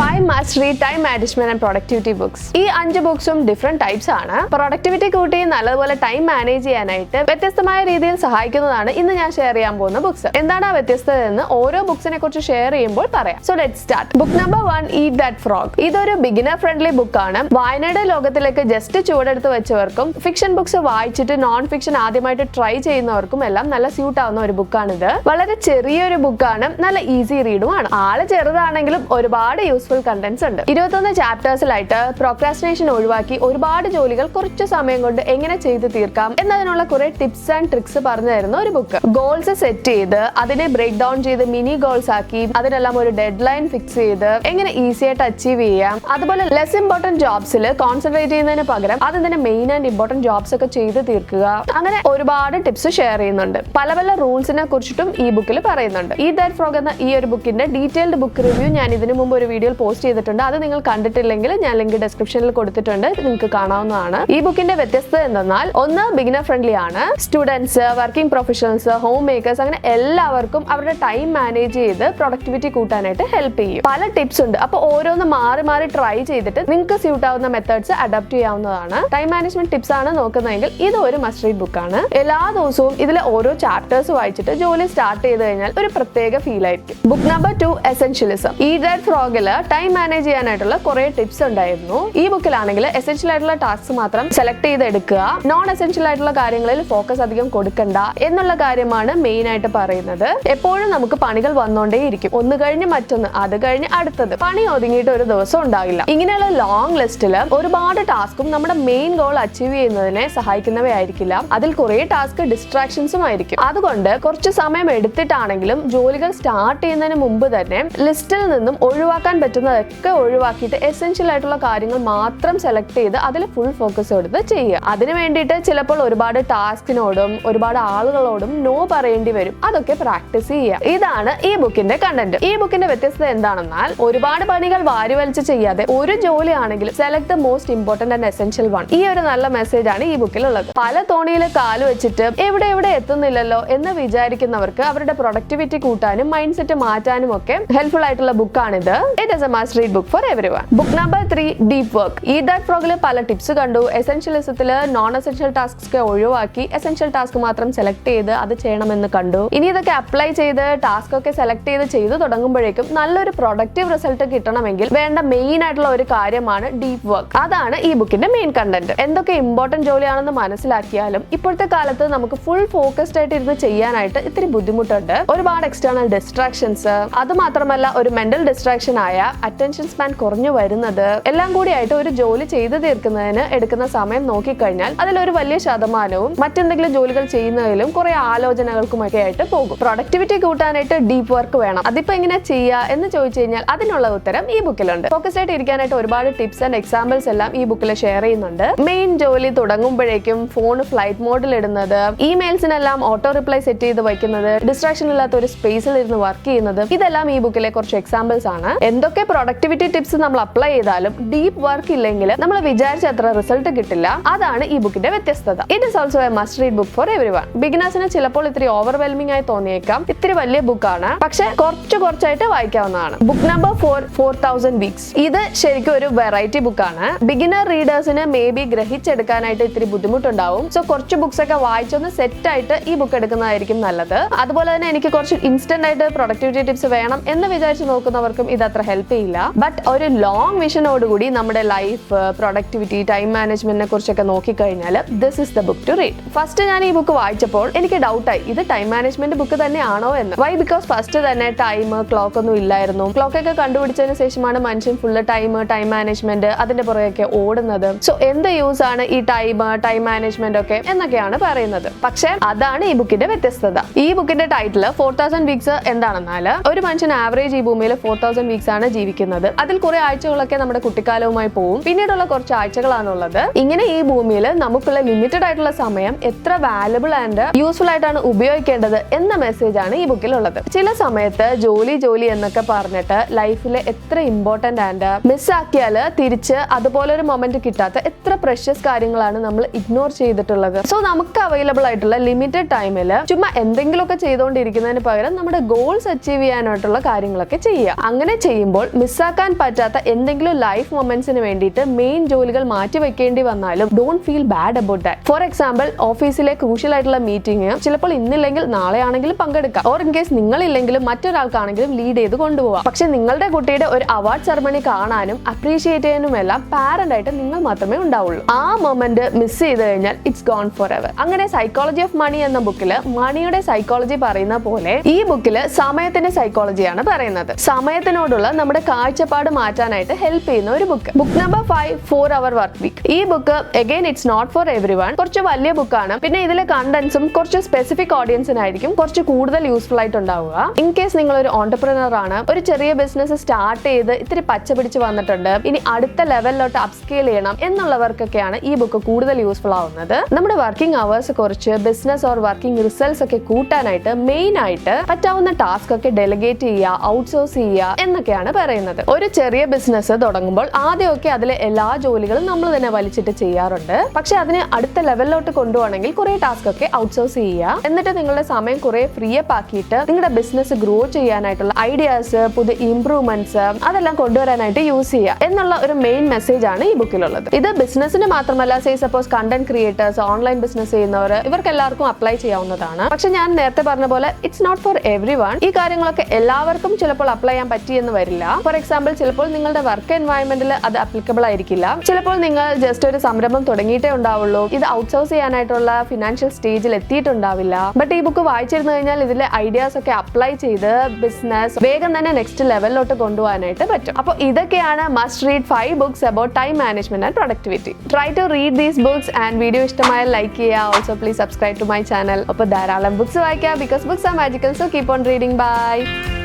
5 Mastery Time Management and Productivity Books. ഈ 5 ബുക്സും different types ആണ്. Productivity കൂട്ടി നല്ലതുപോലെ ടൈം മാനേജ് ചെയ്യാനായിട്ട് വ്യത്യസ്തമായ രീതിയിൽ സഹായിക്കുന്നതാണ് ഇന്ന് ഞാൻ ഷെയർ ചെയ്യാൻ പോകുന്ന ബുക്സ്. എന്താണ് ആ വ്യത്യസ്തത എന്ന് ഓരോ ബുക്സിനെ കുറിച്ച് ഷെയർ ചെയ്യുമ്പോൾ പറയാം. So let's start. Book number 1, Eat That Frog. ഇതൊരു ബിഗിനർ ഫ്രണ്ട്ലി ബുക്കാണ്. വായനയുടെ ലോകത്തിലേക്ക് ജസ്റ്റ് ചുവടെടുത്ത് വെച്ചവർക്കും ഫിക്ഷൻ ബുക്സ് വായിച്ചിട്ട് നോൺ ഫിക്ഷൻ ആദ്യമായിട്ട് ട്രൈ ചെയ്യുന്നവർക്കും എല്ലാം നല്ല സ്യൂട്ട് ആവുന്ന ഒരു ബുക്കാണിത്. വളരെ ചെറിയൊരു ബുക്കാണ്, നല്ല ഈസി റീഡും ആണ്. ആള് ചെറുതാണെങ്കിലും ഒരുപാട് യൂസ്ഫുൾ കണ്ടന്റ്സ് ഉണ്ട്. 21 ചാപ്റ്റേഴ്സിലായിട്ട് പ്രോക്രാസ്റ്റിനേഷൻ ഒഴിവാക്കി ഒരുപാട് ജോലികൾ കുറച്ച് സമയം കൊണ്ട് എങ്ങനെ ചെയ്ത് തീർക്കാം എന്നതിനുള്ള കുറെ ടിപ്സ് ആൻഡ് ട്രിക്സ് പറഞ്ഞു തരുന്ന ഒരു ബുക്ക്. ഗോൾസ് സെറ്റ് ചെയ്ത് അതിനെ ബ്രേക്ക് ഡൗൺ ചെയ്ത് മിനി ഗോൾസ് ആക്കി അതിനെല്ലാം ഒരു ഡെഡ് ലൈൻ ഫിക്സ് ചെയ്ത് എങ്ങനെ ഈസി ആയിട്ട് അച്ചീവ് ചെയ്യാം, അതുപോലെ ലെസ് ഇമ്പോർട്ടന്റ് ജോബ്സിൽ കോൺസെൻട്രേറ്റ് ചെയ്യുന്നതിന് പകരം അതിന്റെ മെയിൻ ആൻഡ് ഇമ്പോർട്ടന്റ് ജോബ്സ് ഒക്കെ ചെയ്ത് തീർക്കുക. അങ്ങനെ ഒരുപാട് ടിപ്സ് ഷെയർ ചെയ്യുന്നുണ്ട്. പല പല റൂൾസിനെ കുറിച്ചിട്ടും ഈ ബുക്കിൽ പറയുന്നുണ്ട്. Eat That Frog എന്ന ഈ ഒരു ബുക്കിന്റെ ഡീറ്റെയിൽഡ് ബുക്ക് റിവ്യൂ ഞാൻ ഇതിനു മുമ്പ് ഒരു വീഡിയോയിൽ പോസ്റ്റ് ചെയ്തിട്ടുണ്ട്. അത് നിങ്ങൾ കണ്ടിട്ടില്ലെങ്കിൽ ഞാൻ ലിങ്ക് ഡിസ്ക്രിപ്ഷനിൽ കൊടുത്തിട്ടുണ്ട്, നിങ്ങൾക്ക് കാണാവുന്നതാണ്. ഈ ബുക്കിന്റെ വ്യത്യസ്തത എന്തെന്നാൽ, ഒന്ന് ബിഗിനർ ഫ്രണ്ട്ലി ആണ്. Students, working professionals, home makers അങ്ങനെ എല്ലാവർക്കും അവരുടെ ടൈം മാനേജ് ചെയ്ത് പ്രൊഡക്ടിവിറ്റി കൂട്ടാനായിട്ട് ഹെൽപ്പ് ചെയ്യും. പല ടിപ്സ് ഉണ്ട്. അപ്പോൾ ഓരോന്ന് മാറി മാറി ട്രൈ ചെയ്തിട്ട് നിങ്ങൾക്ക് സ്യൂട്ട് ആവുന്ന മെത്തേഡ്സ് അഡാപ്റ്റ് ചെയ്യാവുന്നതാണ്. ടൈം മാനേജ്മെന്റ് ടിപ്സ് ആണ് നോക്കുന്നതെങ്കിൽ ഇത് ഒരു മസ്റ്റ് റീഡ് ബുക്കാണ്. എല്ലാ ദിവസവും ഇതിലെ ഓരോ ചാപ്റ്റേഴ്സ് വായിച്ചിട്ട് ജോലി സ്റ്റാർട്ട് ചെയ്ത് കഴിഞ്ഞാൽ ഒരു പ്രത്യേക ഫീൽ ആയിരിക്കും. Book number 2, essentialism. Eat That Frogല് ടൈം മാനേജ് ചെയ്യാനായിട്ടുള്ള കുറെ ടിപ്സ് ഉണ്ടായിരുന്നു. ഈ ബുക്കിലാണെങ്കിൽ എസെൻഷ്യൽ ആയിട്ടുള്ള ടാസ്ക് മാത്രം സെലക്ട് ചെയ്ത് എടുക്കുക, നോൺ എസെൻഷ്യൽ ആയിട്ടുള്ള കാര്യങ്ങളിൽ ഫോക്കസ് അധികം കൊടുക്കണ്ട എന്നുള്ള കാര്യമാണ് മെയിൻ ആയിട്ട് പറയുന്നത്. എപ്പോഴും നമുക്ക് പണികൾ വന്നോണ്ടേയിരിക്കും, ഒന്ന് കഴിഞ്ഞ് മറ്റൊന്ന്, അത് കഴിഞ്ഞ് അടുത്തത്. പണി ഒതുങ്ങിയിട്ട് ഒരു ദിവസം ഉണ്ടാകില്ല. ഇങ്ങനെയുള്ള ലോങ് ലിസ്റ്റിൽ ഒരുപാട് ടാസ്കും നമ്മുടെ മെയിൻ ഗോൾ അച്ചീവ് ചെയ്യുന്നതിനെ സഹായിക്കുന്നവയായിരിക്കില്ല. അതിൽ കുറെ ടാസ്ക് ഡിസ്ട്രാക്ഷൻസും ആയിരിക്കും. അതുകൊണ്ട് കുറച്ച് സമയം എടുത്തിട്ടാണെങ്കിലും ജോലികൾ സ്റ്റാർട്ട് ചെയ്യുന്നതിന് മുമ്പ് തന്നെ ലിസ്റ്റിൽ നിന്നും ഒഴിവാക്കാൻ പറ്റുന്നതൊക്കെ ഒഴിവാക്കിയിട്ട് എസെൻഷ്യൽ ആയിട്ടുള്ള കാര്യങ്ങൾ മാത്രം സെലക്ട് ചെയ്ത് അതിൽ ഫുൾ ഫോക്കസ് കൊടുത്ത് ചെയ്യുക. അതിന് വേണ്ടിയിട്ട് ചിലപ്പോൾ ഒരുപാട് ടാസ്കിനോടും ഒരുപാട് ആളുകളോടും നോ പറയേണ്ടി വരും. അതൊക്കെ പ്രാക്ടീസ് ചെയ്യുക. ഇതാണ് ഈ ബുക്കിന്റെ കണ്ടന്റ്. ഈ ബുക്കിന്റെ വ്യത്യസ്തത എന്താണെന്നാൽ, ഒരുപാട് പണികൾ വാരി വലിച്ച് ചെയ്യാതെ ഒരു ജോലി ആണെങ്കിലും select the most important and essential one. ഈ ഒരു നല്ല മെസ്സേജ് ആണ് ഈ ബുക്കിൽ ഉള്ളത്. പല തോണിയിൽ കാല് വെച്ചിട്ട് എവിടെ എത്തുന്നില്ലല്ലോ എന്ന് വിചാരിക്കുന്നവർക്ക് അവരുടെ പ്രൊഡക്ടിവിറ്റി കൂട്ടാനും മൈൻഡ് സെറ്റ് മാറ്റാനും ഒക്കെ ഹെൽപ്ഫുൾ ആയിട്ടുള്ള ബുക്കാണിത്. It is a must read book for everyone. Book number 3, deep work. Eat That Frogല് പല ടിപ്സ് കണ്ടു. എസെൻഷ്യലിസത്തില് നോൺ എസെൻഷ്യൽ ടാസ്ക് ഒക്കെ ഒഴിവാക്കി എസെൻഷ്യൽ ടാസ്ക് മാത്രം സെലക്ട് ചെയ്ത് അത് ചെയ്യണമെന്ന് കണ്ടു. ഇനി ഇതൊക്കെ അപ്ലൈ ചെയ്ത് ടാസ്ക് ഒക്കെ സെലക്ട് ചെയ്ത് തുടങ്ങുമ്പോഴേക്കും നല്ലൊരു പ്രൊഡക്റ്റീവ് റിസൾട്ട് കിട്ടണമെങ്കിൽ വേണ്ട മെയിൻ ആയിട്ടുള്ള ഒരു കാര്യമാണ് ഡീപ് വർക്ക്. അതാണ് ഈ ബുക്കിന്റെ മെയിൻ കണ്ടന്റ്. എന്തൊക്കെ ഇമ്പോർട്ടന്റ് ജോലിയാണെന്ന് മനസ്സിലാക്കിയാലും ഇപ്പോഴത്തെ കാലത്ത് നമുക്ക് ഫുൾ ഫോക്കസ്ഡ് ആയിട്ട് ഇരുന്ന് ചെയ്യാനായിട്ട് ഇത്തിരി ബുദ്ധിമുട്ടുണ്ട്. ഒരുപാട് എക്സ്റ്റേണൽ ഡിസ്ട്രാക്ഷൻസ്, അത് മാത്രമല്ല ഒരു മെന്റൽ ഡിസ്ട്രാക്ഷൻ ആയ അറ്റൻഷൻ സ്പാൻ കുറഞ്ഞു വരുന്നത്, എല്ലാം കൂടി ആയിട്ട് ഒരു ജോലി ചെയ്തു തീർക്കുന്നതിന് എടുക്കുന്ന സമയം നോക്കിക്കഴിഞ്ഞാൽ അതിലൊരു വലിയ ശതമാനവും മറ്റെന്തെങ്കിലും ജോലികൾ ചെയ്യുന്നതിലും കുറെ ആലോചനകൾക്കുമൊക്കെ ആയിട്ട് പോകും. പ്രൊഡക്ടിവിറ്റി കൂട്ടാനായിട്ട് ഡീപ് വർക്ക് വേണം. അതിപ്പോ എങ്ങനെ ചെയ്യുക എന്ന് ചോദിച്ചു കഴിഞ്ഞാൽ അതിനുള്ള ഉത്തരം ഈ ബുക്കിലുണ്ട്. ഫോക്കസ് ആയിട്ട് ഇരിക്കാനായിട്ട് ഒരുപാട് ടിപ്സ് ആൻഡ് എക്സാമ്പിൾസ് എല്ലാം ഈ ബുക്കിൽ ഷെയർ ചെയ്യുന്നുണ്ട്. മെയിൻ ജോലി തുടങ്ങുമ്പോഴേക്കും ഫോൺ ഫ്ലൈറ്റ് മോഡിൽ ഇടുന്നത്, ഇമെയിൽസിനെല്ലാം ഓട്ടോ റിപ്ലൈ സെറ്റ് ചെയ്ത് വയ്ക്കുന്നത്, ഡിസ്ട്രാക്ഷൻ ഇല്ലാത്ത ഒരു സ്പേസിൽ ഇരുന്ന് വർക്ക് ചെയ്യുന്നത്, ഇതെല്ലാം ഈ ബുക്കിലെ കുറച്ച് എക്സാമ്പിൾസ് ആണ്. എന്തൊക്കെ പ്രൊഡക്ടിവിറ്റി ടിപ്സ് നമ്മൾ അപ്ലൈ ചെയ്താലും ഡീപ് വർക്ക് ഇല്ലെങ്കിൽ നമ്മൾ വിചാരിച്ച അത്ര റിസൾട്ട് കിട്ടില്ല. അതാണ് ഈ ബുക്കിന്റെ വ്യത്യസ്തത. It is also a must read book for everyone. ബിഗിനേഴ്സിന് ചിലപ്പോൾ ഇത്തിരി ഓവർവെൽമിംഗ് ആയി തോന്നിയേക്കാം. ഇത്തിരി വലിയ ബുക്കാണ്, പക്ഷെ കുറച്ചായിട്ട് വായിക്കാവുന്നതാണ്. Book number 4, 4000 weeks. ഇത് ശരിക്കും ഒരു വെറൈറ്റി ബുക്കാണ്. ബിഗിനർ റീഡേഴ്സിന് മേ ബി ഗ്രഹിച്ചെടുക്കാനായിട്ട് ഇത്തിരി ബുദ്ധിമുട്ടുണ്ടാവും. സോ കുറച്ച് ബുക്സ് ഒക്കെ വായിച്ചൊന്ന് സെറ്റ് ആയിട്ട് ഈ ബുക്ക് എടുക്കുന്നതായിരിക്കും നല്ലത്. അതുപോലെ തന്നെ എനിക്ക് കുറച്ച് ഇൻസ്റ്റന്റ് ആയിട്ട് പ്രൊഡക്ടിവിറ്റി ടിപ്സ് വേണം എന്ന് വിചാരിച്ച് നോക്കുന്നവർക്കും ഇത് അത്ര ഹെൽപ്പ് ചെയ്യില്ല. ബട്ട് ഒരു ലോങ് വിഷനോടുകൂടി നമ്മുടെ ലൈഫ്, പ്രൊഡക്ടിവിറ്റി, ടൈം മാനേജ്മെന്റിനെ കുറിച്ചൊക്കെ നോക്കിക്കഴിഞ്ഞാൽ this is the book to read. First ഞാൻ ഈ ബുക്ക് വായിച്ചപ്പോൾ എനിക്ക് ഡൗട്ടായി, ഇത് ടൈം മാനേജ്മെന്റ് ബുക്ക് തന്നെയാണോ എന്ന്. വൈ? ബിക്കോസ് ഫസ്റ്റ് തന്നെ ടൈം, ക്ലോക്ക് ഒന്നും ഇല്ലായിരുന്നു. ക്ലോക്ക് ഒക്കെ കണ്ടുപിടിച്ചതിന് ശേഷമാണ് മനുഷ്യൻ ഫുള്ള് ടൈം മാനേജ്മെന്റ് അതിന്റെ പുറകെയൊക്കെ ഓടുന്നത്. സോ എന്ത് യൂസ് ആണ് ഈ ടൈം മാനേജ്മെന്റ് ഒക്കെ എന്നൊക്കെയാണ് പറയുന്നത്. പക്ഷെ അതാണ് ഈ ബുക്കിന്റെ വ്യത്യസ്തത. ഈ ബുക്കിന്റെ ടൈറ്റിൽ 4000 വീക്സ് എന്താണെന്നാൽ, ഒരു മനുഷ്യൻ ആവറേജ് ഈ ഭൂമിയിൽ 4000 വീക്സ് ആണ് ജീവിക്കുന്നത്. അതിൽ കുറെ ആഴ്ചകളൊക്കെ നമ്മുടെ കുട്ടിക്കാലവുമായി പോവും, പിന്നീടുള്ള കുറച്ച് ആഴ്ചകളാണുള്ളത്. ഇങ്ങനെ ഈ ഭൂമിയിൽ നമുക്കുള്ള ലിമിറ്റഡ് ആയിട്ടുള്ള സമയം എത്ര വാല്യുബിൾ ആൻഡ് യൂസ്ഫുൾ ആയിട്ടാണ് ഉപയോഗിക്കേണ്ടത് എന്ന മെസ്സേജ് ആണ് ഈ ബുക്കിലുള്ളത്. ചില സമയത്ത് ജോലി എന്നൊക്കെ പറഞ്ഞിട്ട് ലൈഫിൽ എത്ര ഇമ്പോർട്ടന്റ് ആൻഡ് മിസ്സാക്കിയാല് തിരിച്ച് അതുപോലെ ഒരു മൊമെന്റ് കിട്ടാത്ത എത്ര പ്രഷ്യസ് കാര്യങ്ങളാണ് നമ്മൾ ഇഗ്നോർ ചെയ്തിട്ടുള്ളത്. സോ നമുക്ക് അവൈലബിൾ ആയിട്ടുള്ള ലിമിറ്റഡ് ടൈമിൽ ചുമ്മാ എന്തെങ്കിലുമൊക്കെ ചെയ്തുകൊണ്ടിരിക്കുന്നതിന് പകരം നമ്മുടെ ഗോൾസ് അച്ചീവ് ചെയ്യാനായിട്ടുള്ള കാര്യങ്ങളൊക്കെ ചെയ്യുക. അങ്ങനെ ചെയ്യുമ്പോൾ മിസ്സാക്കാൻ പറ്റാത്ത എന്തെങ്കിലും ലൈഫ് മൊമെന്റ്സിന് വേണ്ടിയിട്ട് മെയിൻ ജോലികൾ മാറ്റി വെക്കേണ്ടി വന്നാലും don't feel bad about that. For example, ഓഫീസിലെ ക്രൂഷ്യൽ ആയിട്ടുള്ള മീറ്റിംഗ് ചിലപ്പോൾ ഇന്നില്ലെങ്കിൽ നാളെ ആണെങ്കിലും പങ്കെടുക്കാം. ഓർ ഇൻ കേസ് നിങ്ങളില്ലെങ്കിലും മറ്റൊരാൾക്കാണെങ്കിലും ലീഡ് ചെയ്ത് കൊണ്ടുപോകാം. പക്ഷെ നിങ്ങളുടെ കുട്ടിയുടെ ഒരു അവാർഡ് സെറമണി കാണാനും അപ്രീഷിയേറ്റ് ചെയ്യാനും എല്ലാം പാരന്റ് ആയിട്ട് നിങ്ങൾ മാത്രമേ ഉണ്ടാവുള്ളൂ. ആ മൊമെന്റ് മിസ് ചെയ്ത് കഴിഞ്ഞാൽ ഇറ്റ്സ് ഗോൺ ഫോർ എവർ. അങ്ങനെ സൈക്കോളജി ഓഫ് മണി എന്ന ബുക്കിൽ മണിയുടെ സൈക്കോളജി പറയുന്ന പോലെ ഈ ബുക്കിൽ സമയത്തിന്റെ സൈക്കോളജിയാണ് പറയുന്നത്. സമയത്തിനോടുള്ള നമ്മുടെ കാഴ്ചപ്പാട് മാറ്റാനായിട്ട് ഹെൽപ്പ് ചെയ്യുന്ന ഒരു book. Book number 5, 4 Hour Work Week. ഈ book again it's not for everyone. കുറച്ച് വലിയ ബുക്കാണ്. പിന്നെ ഇതിലെ കണ്ടന്റ്സും കുറച്ച് സ്പെസിഫിക് ഓഡിയൻസിനായിരിക്കും കുറച്ച് കൂടുതൽ യൂസ്ഫുൾ ആയിട്ടുണ്ടാവുക. ഇൻ കേസ് നിങ്ങൾ ഒരു ഓണ്ടർപ്രണർ ആണ്, ഒരു ചെറിയ ബിസിനസ് സ്റ്റാർട്ട് ചെയ്ത് ഇത്തിരി പച്ച പിടിച്ച് വന്നിട്ടുണ്ട്, ഇനി അടുത്ത ലെവലിലോട്ട് അപ്സ്കെയിൽ ചെയ്യണം എന്നുള്ളവർക്കൊക്കെയാണ് ഈ ബുക്ക് കൂടുതൽ യൂസ്ഫുൾ ആവുന്നത്. നമ്മുടെ വർക്കിംഗ് അവേഴ്സ് കുറച്ച് ബിസിനസ് ഓർ വർക്കിംഗ് റിസൾട്ട്സ് ഒക്കെ കൂട്ടാനായിട്ട് മെയിൻ ആയിട്ട് പറ്റാവുന്ന ടാസ്ക് ഒക്കെ ഡെലിഗേറ്റ് ചെയ്യുക, ഔട്ട്സോഴ്സ് ചെയ്യുക എന്നൊക്കെയാണ് പറയുന്നത്. ഒരു ചെറിയ ബിസിനസ് തുടങ്ങുമ്പോൾ ആദ്യമൊക്കെ അതിലെ എല്ലാ ജോലികളും നമ്മൾ തന്നെ വലിച്ചിട്ട് ചെയ്യാറുണ്ട്. പക്ഷെ അതിന് അടുത്ത ലെവലിലോട്ട് കൊണ്ടുപോകണമെങ്കിൽ കുറെ ടാസ്ക് ഒക്കെ ഔട്ട്സോഴ്സ് ചെയ്യുക. എന്നിട്ട് നിങ്ങളുടെ സമയം കുറെ ഫ്രീ അപ്പ് ആക്കിയിട്ട് നിങ്ങളുടെ ബിസിനസ് ഗ്രോ ചെയ്യാനായിട്ടുള്ള ഐഡിയാസ്, പുതിയ ഇംപ്രൂവ്മെന്റ്സ് അതെല്ലാം കൊണ്ടുവരാനായിട്ട് യൂസ് ചെയ്യുക എന്നുള്ള ഒരു മെയിൻ മെസ്സേജ് ആണ് ഈ ബുക്കിലുള്ളത്. ഇത് ബിസിനസിന് മാത്രമല്ല, say suppose content creators, online business ചെയ്യുന്നവർ, ഇവർക്ക് എല്ലാവർക്കും അപ്ലൈ ചെയ്യാവുന്നതാണ്. പക്ഷെ ഞാൻ നേരത്തെ പറഞ്ഞ പോലെ it's not for everyone. ഈ കാര്യങ്ങളൊക്കെ എല്ലാവർക്കും ചിലപ്പോൾ അപ്ലൈ ചെയ്യാൻ പറ്റിയെന്ന് വരില്ല. ഫോർ എക്സാമ്പിൾ, ചിലപ്പോൾ നിങ്ങളുടെ വർക്ക് എൻവയോൺമെന്റിൽ അത് അപ്ലിക്കബിൾ ആയിരിക്കില്ല. ചിലപ്പോൾ നിങ്ങൾ ജസ്റ്റ് ഒരു സംരംഭം തുടങ്ങിയിട്ടേ ഉണ്ടാവുള്ളൂ, ഇത് ഔട്ട്സോഴ്സ് ചെയ്യാനായിട്ടുള്ള ഫിനാൻഷ്യൽ സ്റ്റേജിൽ എത്തിയിട്ടുണ്ടാവില്ല. ബട്ട് ഈ ബുക്ക് വായിച്ചിരുന്നു കഴിഞ്ഞാൽ ഇതിലെ ഐഡിയാസ് ഒക്കെ അപ്ലൈ ചെയ്ത് ബിസിനസ് വേഗം തന്നെ നെക്സ്റ്റ് ലെവലിലോട്ട് കൊണ്ടുപോകാനായിട്ട് പറ്റും. അപ്പോൾ ഇതൊക്കെയാണ് must read 5 books about time management and productivity. Try to read these books and video ഇഷ്ടമായാൽ ലൈക്ക് ചെയ്യുക. Also please subscribe to my channel. അപ്പോൾ ധാരാളം ബുക്സ് വായിക്കുക, because books are magical, so keep on reading. Bye.